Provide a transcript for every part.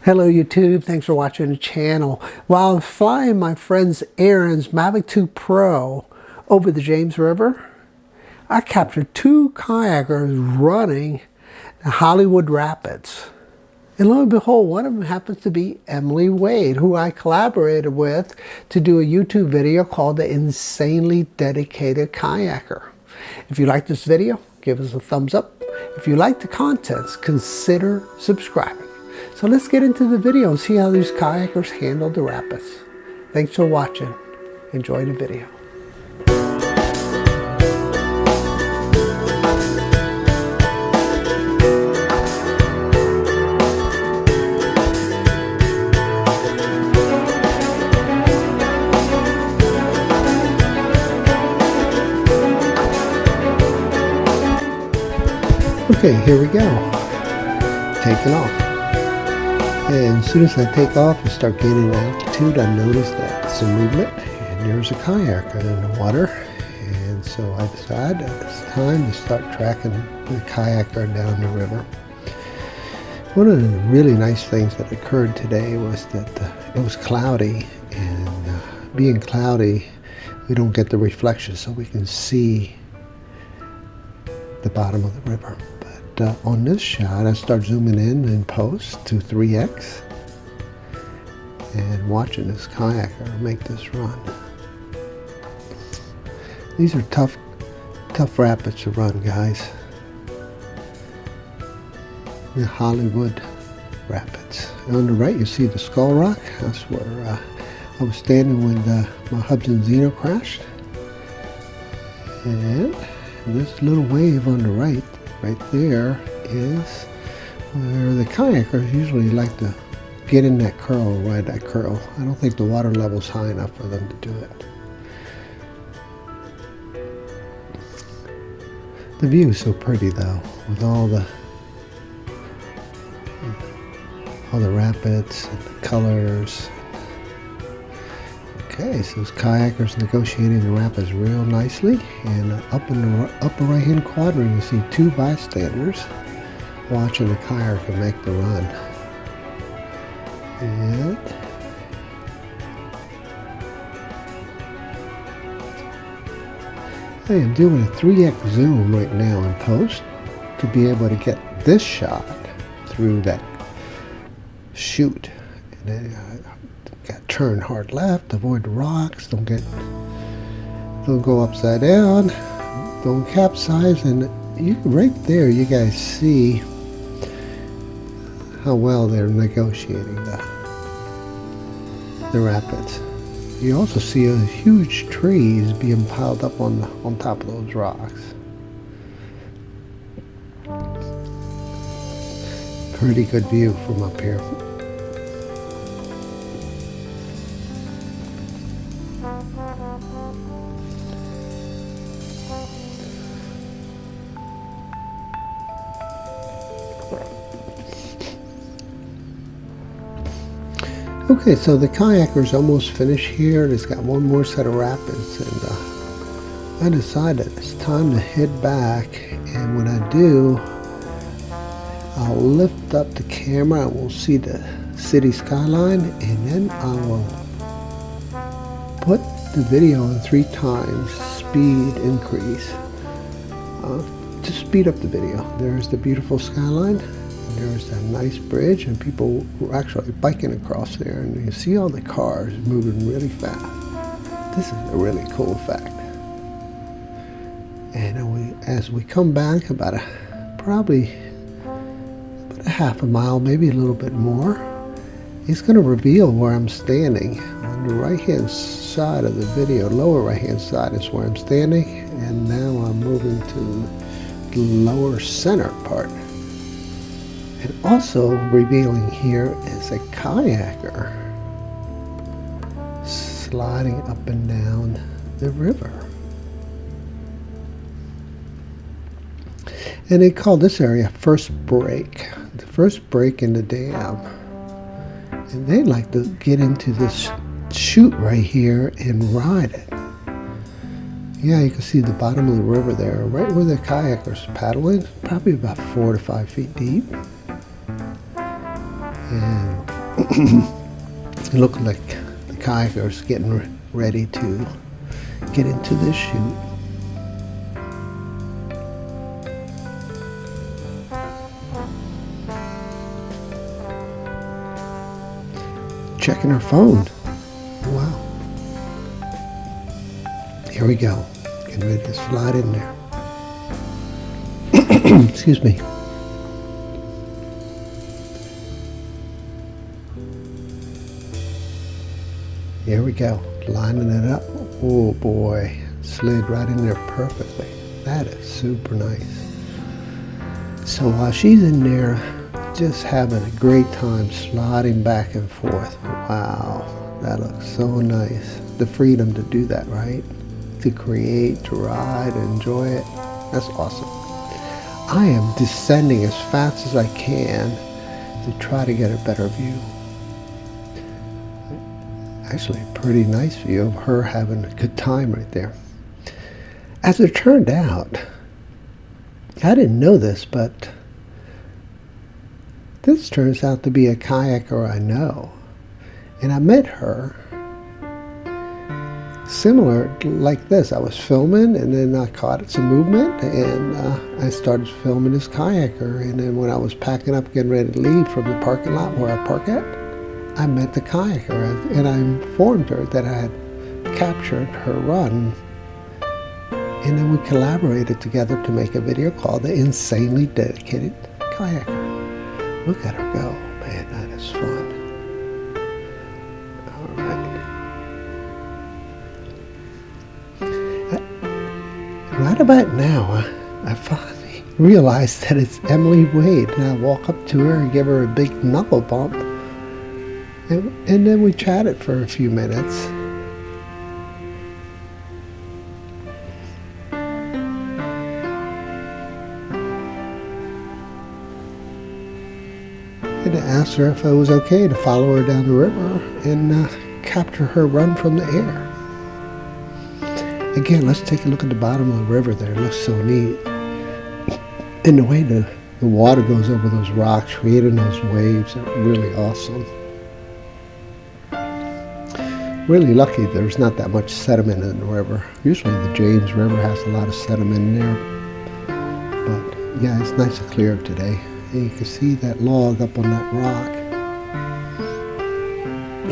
Hello YouTube, thanks for watching the channel. While I'm flying my friend's Aaron's Mavic 2 Pro over the James River, I captured two kayakers running the Hollywood Rapids. And lo and behold, one of them happens to be Emily Wade, who I collaborated with to do a YouTube video called The Insanely Dedicated Kayaker. If you like this video, give us a thumbs up. If you like the contents, consider subscribing. So let's get into the video and see how these kayakers handle the rapids. Thanks for watching. Enjoy the video. Okay, here we go. Taking off. And as soon as I take off and start gaining altitude, I notice that some movement, and there's a kayaker in the water. And so I decide that it's time to start tracking the kayaker down the river. One of the really nice things that occurred today was that it was cloudy, and being cloudy, we don't get the reflection, so we can see the bottom of the river. On this shot, I start zooming in post to 3x and watching this kayaker make this run. These are tough rapids to run, guys. The Hollywood Rapids. And on the right, you see the Skull Rock. That's where I was standing when my Hubsan Zino crashed. And this little wave on the right there is where the kayakers usually like to get in that curl, ride that curl. I don't think the water level's high enough for them to do it. The view is so pretty though, with all the rapids and the colors. Okay, so those kayakers negotiating the rapids real nicely, and up in the upper right hand quadrant you see two bystanders watching the kayaker make the run. And I am doing a 3x zoom right now in post to be able to get this shot through that chute. And then got turn hard left, avoid the rocks, don't go upside down, don't capsize, and right there you guys see how well they're negotiating the rapids. You also see a huge trees being piled up on top of those rocks. Pretty good view from up here. Okay, so the kayaker's almost finished here. It's got one more set of rapids, and I decided it's time to head back. And when I do, I'll lift up the camera and we'll see the city skyline, and then I will put the video on 3 times speed increase to speed up the video. There's the beautiful skyline. There's that nice bridge, and people were actually biking across there, and you see all the cars moving really fast. This is a really cool effect. And as we come back probably about a half a mile, maybe a little bit more, it's going to reveal where I'm standing. On the right hand side of the video, lower right hand side is where I'm standing, and now I'm moving to the lower center part. And also revealing here is a kayaker sliding up and down the river. And they call this area first break, the first break in the dam. And they like to get into this chute right here and ride it. Yeah, you can see the bottom of the river there, right where the kayakers paddling, probably about 4 to 5 feet deep. And It looked like the Kayakers getting ready to get into this shoot. Checking her phone. Wow. Here we go. Getting ready to slide in there. Excuse me. Here we go. Lining it up. Oh boy. Slid right in there perfectly. That is super nice. So while she's in there, just having a great time sliding back and forth. Wow, that looks so nice. The freedom to do that, right? To create, to ride, enjoy it. That's awesome. I am descending as fast as I can to try to get a better view. Actually, a pretty nice view of her having a good time right there. As it turned out, I didn't know this, but this turns out to be a kayaker I know. And I met her similar like this. I was filming, and then I caught some movement, and I started filming this kayaker. And then when I was packing up, getting ready to leave from the parking lot where I park at, I met the kayaker, and I informed her that I had captured her run. And then we collaborated together to make a video called The Insanely Dedicated Kayaker. Look at her go. Man, that is fun. All right. Right about now, I finally realized that it's Emily Wade. And I walk up to her and give her a big knuckle bump. And then we chatted for a few minutes. And I asked her if it was okay to follow her down the river and capture her run from the air. Again, let's take a look at the bottom of the river there. It looks so neat. And the way the water goes over those rocks, creating those waves, are really awesome. Really lucky there's not that much sediment in the river. Usually the James River has a lot of sediment in there. But yeah, it's nice and clear today. And you can see that log up on that rock.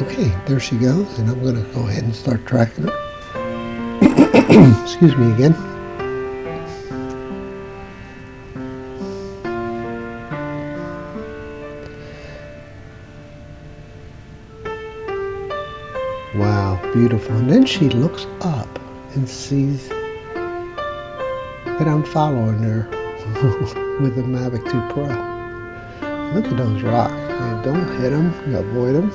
Okay, there she goes, and I'm going to go ahead and start tracking her. Excuse me again. Wow, beautiful. And then she looks up and sees that I'm following her with the Mavic 2 Pro. Look at those rocks. Man, don't hit them, you avoid them.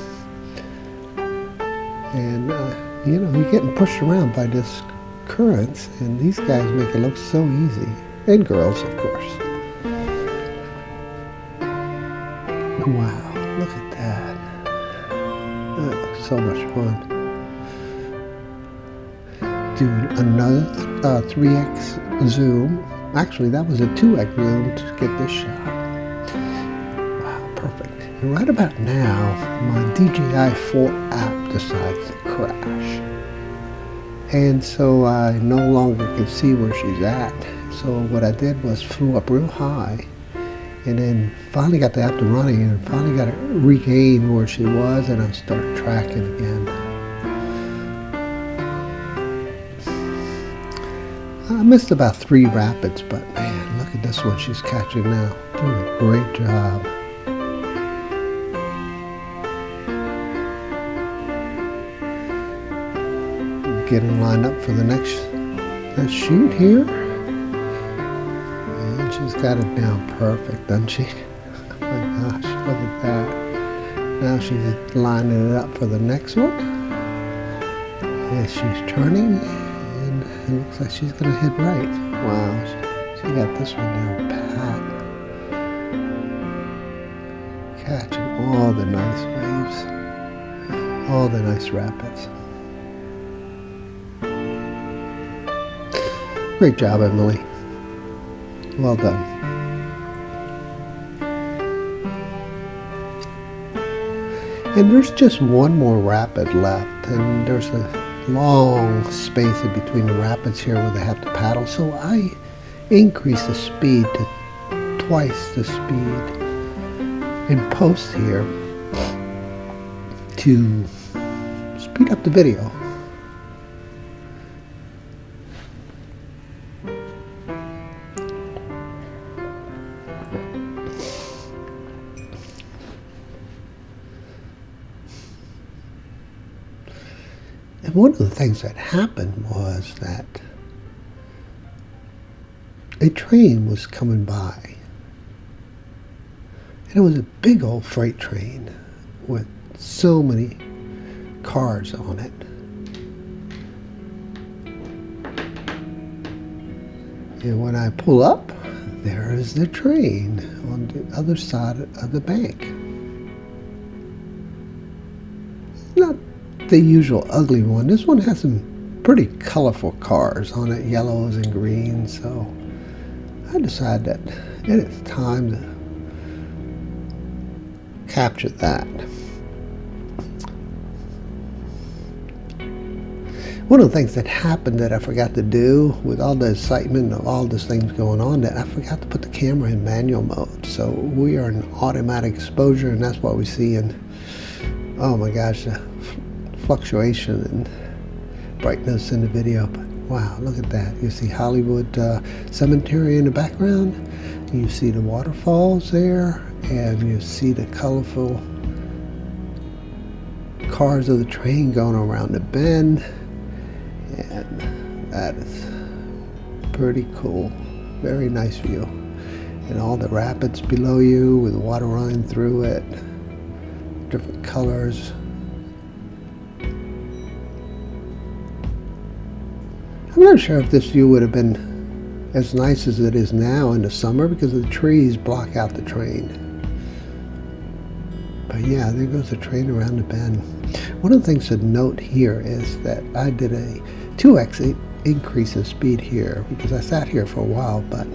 And, you know, you're getting pushed around by this currents, and these guys make it look so easy. And girls, of course. Wow, look at that. That looks so much fun. Doing another 3x zoom. Actually, that was a 2x zoom to get this shot. Wow, perfect. And right about now, my DJI 4 app decides to crash. And so I no longer can see where she's at. So what I did was flew up real high, and then finally got the app to running, and finally got to regain where she was, and I started tracking again. I missed about 3 rapids, but man, look at this one she's catching now. Doing a great job. Getting lined up for the next shoot here. And she's got it down perfect, doesn't she? Oh my gosh, look at that. Now she's lining it up for the next one. And she's turning. It looks like she's going to hit right. Wow, she got this one down pat. Catching all the nice waves. All the nice rapids. Great job, Emily. Well done. And there's just one more rapid left, and there's a long space in between the rapids here where they have to paddle. So I increase the speed to twice the speed in post here to speed up the video. And one of the things that happened was that a train was coming by. And it was a big old freight train with so many cars on it. And when I pull up, there is the train on the other side of the bank. Not the usual ugly one. This one has some pretty colorful cars on it, yellows and greens. So I decided that it is time to capture that. One of the things that happened that I forgot to do with all the excitement of all these things going on, that I forgot to put the camera in manual mode. So we are in automatic exposure, and that's what we see in, oh my gosh, the fluctuation and brightness in the video. But wow, look at that. You see Hollywood Cemetery in the background. You see the waterfalls there, and you see the colorful cars of the train going around the bend. And that is pretty cool. Very nice view. And all the rapids below you with water running through it. Different colors. I'm not sure if this view would have been as nice as it is now in the summer because the trees block out the train. But yeah, there goes the train around the bend. One of the things to note here is that I did a 2x increase in speed here because I sat here for a while, but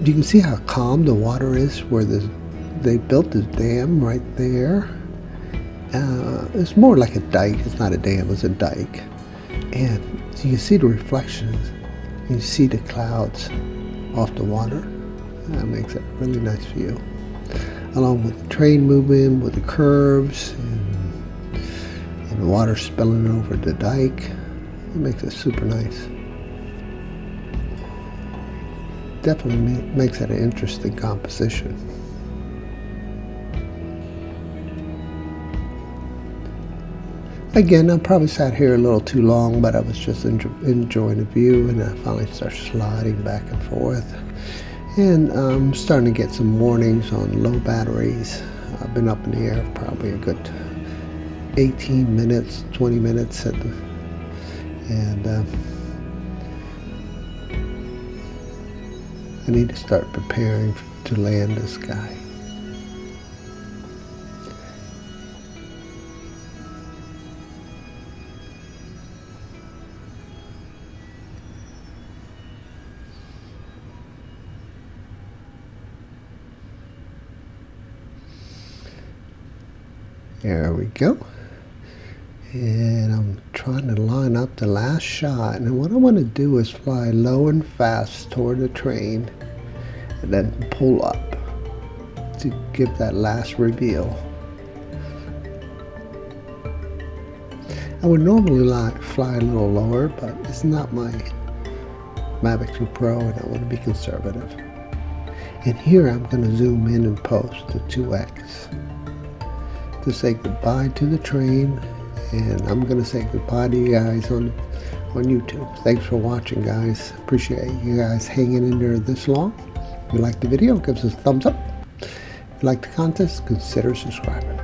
you can see how calm the water is where they built this dam right there. It's more like a dike. It's not a dam, it's a dike. And so you can see the reflections. You see the clouds off the water. That makes it a really nice view. Along with the train moving, with the curves, and the water spilling over the dike. It makes it super nice. Definitely makes it an interesting composition. Again, I probably sat here a little too long, but I was just enjoying the view, and I finally started sliding back and forth. And I'm starting to get some warnings on low batteries. I've been up in the air probably a good 18 minutes, 20 minutes, and I need to start preparing to land this guy. There we go. And I'm trying to line up the last shot. And what I want to do is fly low and fast toward the train and then pull up to give that last reveal. I would normally fly a little lower, but it's not my Mavic 2 Pro and I want to be conservative. And here I'm going to zoom in and post to 2x. To say goodbye to the train, and I'm going to say goodbye to you guys on YouTube. Thanks for watching, guys. Appreciate you guys hanging in there this long. If you like the video, give us a thumbs up. If you like the content, consider subscribing.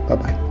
Bye-bye.